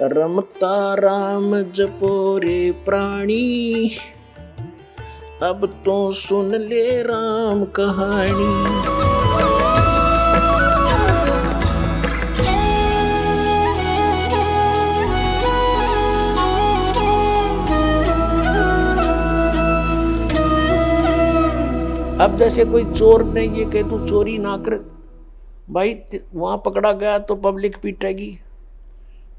रमता राम जपो रे प्राणी, अब तो सुन ले राम कहानी। अब जैसे कोई चोर ने ये कहे तू चोरी ना कर, भाई वहां पकड़ा गया तो पब्लिक पीटेगी,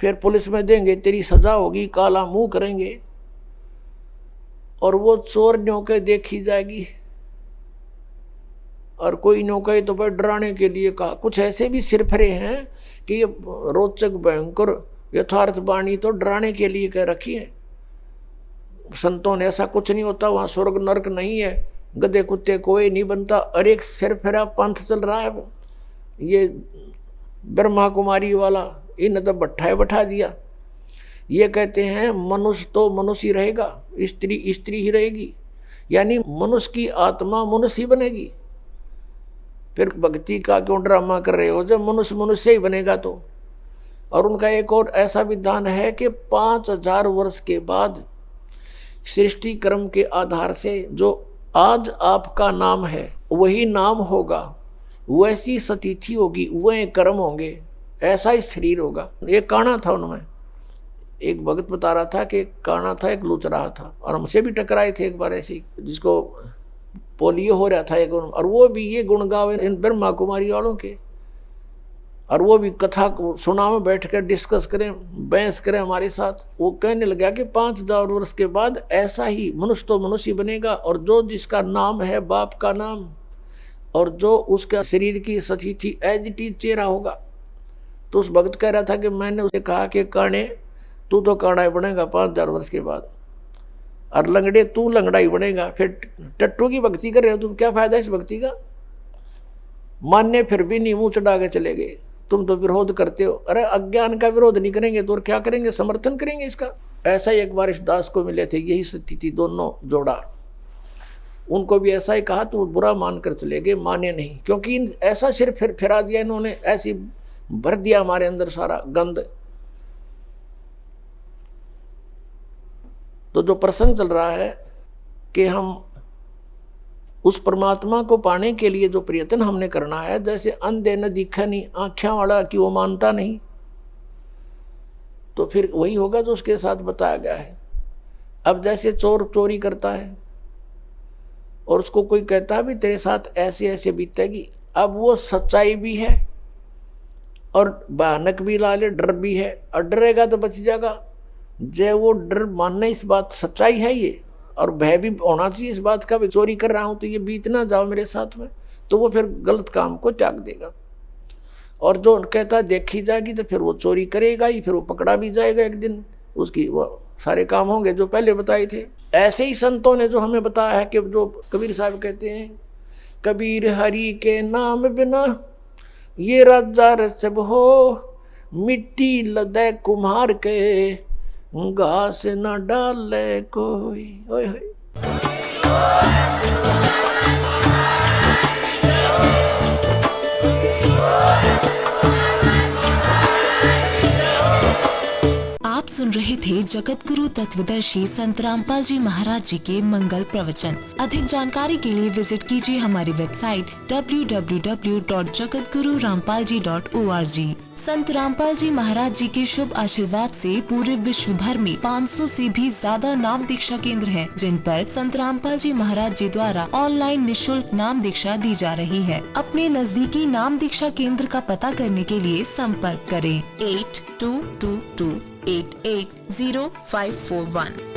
फिर पुलिस में देंगे, तेरी सजा होगी, काला मुंह करेंगे, और वो चोर न्योके देखी जाएगी। और कोई न्योके तो भाई डराने के लिए कहा। कुछ ऐसे भी सिरफरे हैं कि ये रोचक भयंकर यथार्थ वाणी तो डराने के लिए कह रखी है संतों ने। ऐसा कुछ नहीं होता, वहां स्वर्ग नरक नहीं है, गधे कुत्ते कोई नहीं बनता। और एक सिरफिरा पंथ चल रहा है ये ब्रह्मा कुमारी वाला, इन तो बैठा दिया। ये कहते हैं मनुष्य तो मनुष्य ही रहेगा, स्त्री स्त्री ही रहेगी, यानी मनुष्य की आत्मा मनुष्य ही बनेगी। फिर भक्ति का क्यों ड्रामा कर रहे हो, जब मनुष्य मनुष्य ही बनेगा तो। और उनका एक और ऐसा विधान है कि 5000 वर्ष के बाद सृष्टि क्रम के आधार से जो आज आपका नाम है वही नाम होगा, वैसी सतिथि होगी, वह कर्म होंगे, ऐसा ही शरीर होगा। एक काना था उनमें, एक भगत बता रहा था कि एक काना था, एक लूच रहा था, और हमसे भी टकराए थे एक बार ऐसे, जिसको पोलियो हो रहा था एक, और वो भी ये गुण गावे इन ब्रह्मा कुमारी वालों के, और वो भी कथा सुना में बैठ कर डिस्कस करें, बहस करें हमारे साथ। वो कहने लगा कि 5000 वर्ष के बाद ऐसा ही मनुष्य तो मनुष्य बनेगा, और जो जिसका नाम है बाप का नाम, और जो उसका शरीर की सतिथि एज इट इज चेहरा होगा। तो उस भक्त कह रहा था कि मैंने उसे कहा कि काने तू तो काना ही बनेगा 5000 वर्ष के बाद, और लंगड़े तू लंगड़ा ही बनेगा। फिर टट्टू की भक्ति कर रहे हो तुम, क्या फायदा इस भक्ति का। मान्य फिर भी नहीं, मुंह चढ़ा के चले गए, तुम तो विरोध करते हो। अरे अज्ञान का विरोध नहीं करेंगे तो और क्या करेंगे, समर्थन करेंगे इसका। ऐसा ही एक बार इस दास को मिले थे, यही स्थिति दोनों जोड़ा, उनको भी ऐसा ही कहा तो बुरा मान कर चले गए, माने नहीं, क्योंकि ऐसा सिर फिरा दिया इन्होंने, ऐसी भर दिया हमारे अंदर सारा गंद। तो जो प्रसंग चल रहा है कि हम उस परमात्मा को पाने के लिए जो प्रयत्न हमने करना है, जैसे अंधे न दिखा नहीं, आँखों वाला कि वो मानता नहीं, तो फिर वही होगा जो उसके साथ बताया गया है। अब जैसे चोर चोरी करता है और उसको कोई कहता है भी तेरे साथ ऐसे ऐसे बीतेगी, अब वो सच्चाई भी है और भयानक भी लाले, डर भी है, और डरेगा तो बच जाएगा। जब वो डर मानना इस बात सच्चाई है ये, और भय भी होना चाहिए इस बात का, भी चोरी कर रहा हूं तो ये बीत ना जाओ मेरे साथ में, तो वो फिर गलत काम को त्याग देगा। और जो कहता है देखी जाएगी, तो फिर वो चोरी करेगा ही, फिर वो पकड़ा भी जाएगा एक दिन, उसकी वो सारे काम होंगे जो पहले बताए थे। ऐसे ही संतों ने जो हमें बताया है कि जो कबीर साहब कहते हैं, कबीर हरि के नाम बिना ये राजा रसब हो, मिट्टी लदे कुम्हार के घास न डाले कोई। ओए होए। आप सुन रहे थे जगत गुरु तत्वदर्शी संत रामपाल जी महाराज जी के मंगल प्रवचन। अधिक जानकारी के लिए विजिट कीजिए हमारी वेबसाइट www.jagatgururampalji.org। संत रामपाल जी महाराज जी के शुभ आशीर्वाद से पूरे विश्व भर में 500 से भी ज्यादा नाम दीक्षा केंद्र हैं, जिन पर संत रामपाल जी महाराज जी द्वारा ऑनलाइन निशुल्क नाम दीक्षा दी जा रही है। अपने नजदीकी नाम दीक्षा केंद्र का पता करने के लिए संपर्क करें 8222880541।